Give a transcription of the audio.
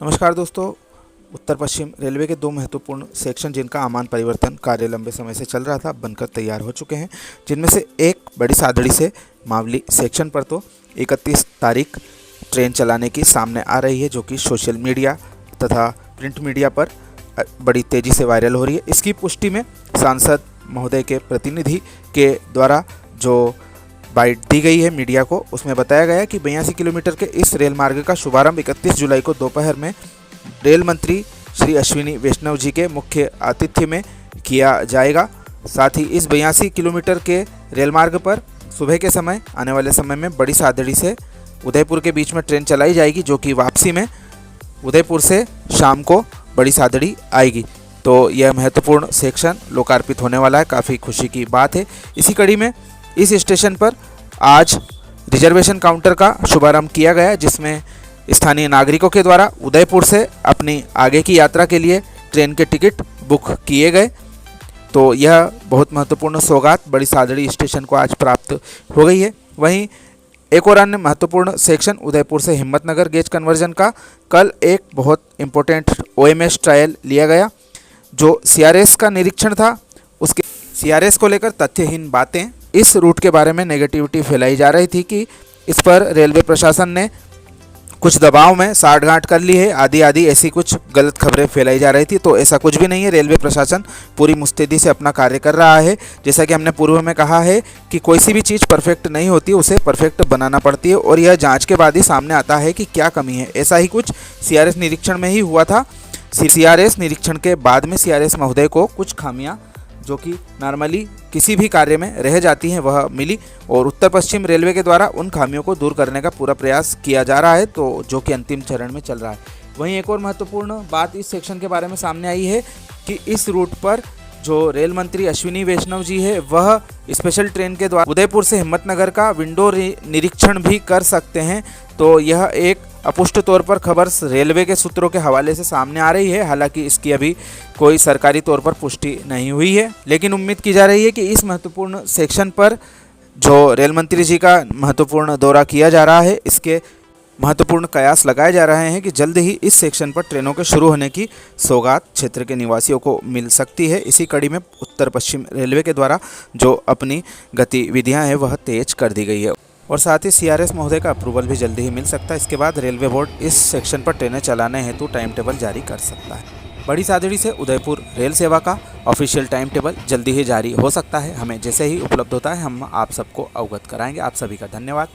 नमस्कार दोस्तों, उत्तर पश्चिम रेलवे के दो महत्वपूर्ण सेक्शन जिनका आमान परिवर्तन कार्य लंबे समय से चल रहा था बनकर तैयार हो चुके हैं। जिनमें से एक बड़ी सादड़ी से मावली सेक्शन पर तो 31 तारीख ट्रेन चलाने की सामने आ रही है, जो कि सोशल मीडिया तथा प्रिंट मीडिया पर बड़ी तेज़ी से वायरल हो रही है। इसकी पुष्टि में सांसद महोदय के प्रतिनिधि के द्वारा जो बाइट दी गई है मीडिया को, उसमें बताया गया कि 82 किलोमीटर के इस रेल मार्ग का शुभारंभ 31 जुलाई को दोपहर में रेल मंत्री श्री अश्विनी वैष्णव जी के मुख्य आतिथ्य में किया जाएगा। साथ ही इस 82 किलोमीटर के रेल मार्ग पर सुबह के समय आने वाले समय में बड़ी सादड़ी से उदयपुर के बीच में ट्रेन चलाई जाएगी, जो कि वापसी में उदयपुर से शाम को बड़ी सादड़ी आएगी। तो यह महत्वपूर्ण सेक्शन लोकार्पित होने वाला है, काफ़ी खुशी की बात है। इसी कड़ी में इस स्टेशन पर आज रिजर्वेशन काउंटर का शुभारंभ किया गया, जिसमें स्थानीय नागरिकों के द्वारा उदयपुर से अपनी आगे की यात्रा के लिए ट्रेन के टिकट बुक किए गए। तो यह बहुत महत्वपूर्ण सौगात बड़ी सादड़ी स्टेशन को आज प्राप्त हो गई है। वहीं एक और अन्य महत्वपूर्ण सेक्शन उदयपुर से हिम्मतनगर गेज कन्वर्जन का कल एक बहुत इम्पोर्टेंट OMS ट्रायल लिया गया। जो CRS का निरीक्षण था, उसके CRS को लेकर तथ्यहीन बातें, इस रूट के बारे में नेगेटिविटी फैलाई जा रही थी कि इस पर रेलवे प्रशासन ने कुछ दबाव में साठगांठ कर ली है, आदि ऐसी कुछ गलत खबरें फैलाई जा रही थी। तो ऐसा कुछ भी नहीं है। रेलवे प्रशासन पूरी मुस्तैदी से अपना कार्य कर रहा है। जैसा कि हमने पूर्व में कहा है कि कोई सी भी चीज़ परफेक्ट नहीं होती, उसे परफेक्ट बनाना पड़ती है, और यह जांच के बाद ही सामने आता है कि क्या कमी है। ऐसा ही कुछ CRS निरीक्षण में ही हुआ था। CRS निरीक्षण के बाद में CRS महोदय को कुछ खामियाँ जो कि नॉर्मली किसी भी कार्य में रह जाती हैं वह मिली, और उत्तर पश्चिम रेलवे के द्वारा उन खामियों को दूर करने का पूरा प्रयास किया जा रहा है, तो जो कि अंतिम चरण में चल रहा है। वहीं एक और महत्वपूर्ण बात इस सेक्शन के बारे में सामने आई है कि इस रूट पर जो रेल मंत्री अश्विनी वैष्णव जी है, वह स्पेशल ट्रेन के द्वारा उदयपुर से हिम्मतनगर का विंडो निरीक्षण भी कर सकते हैं। तो यह एक अपुष्ट तौर पर खबर रेलवे के सूत्रों के हवाले से सामने आ रही है। हालांकि इसकी अभी कोई सरकारी तौर पर पुष्टि नहीं हुई है, लेकिन उम्मीद की जा रही है कि इस महत्वपूर्ण सेक्शन पर जो रेल मंत्री जी का महत्वपूर्ण दौरा किया जा रहा है, इसके महत्वपूर्ण कयास लगाए जा रहे हैं कि जल्द ही इस सेक्शन पर ट्रेनों के शुरू होने की सौगात क्षेत्र के निवासियों को मिल सकती है। इसी कड़ी में उत्तर पश्चिम रेलवे के द्वारा जो अपनी गतिविधियां हैं वह तेज कर दी गई है, और साथ ही CRS महोदय का अप्रूवल भी जल्दी ही मिल सकता है। इसके बाद रेलवे बोर्ड इस सेक्शन पर ट्रेनें चलाने हेतु टाइम टेबल जारी कर सकता है। बड़ी सादड़ी से उदयपुर रेल सेवा का ऑफिशियल टाइम टेबल जल्दी ही जारी हो सकता है। हमें जैसे ही उपलब्ध होता है हम आप सबको अवगत कराएंगे। आप सभी का धन्यवाद।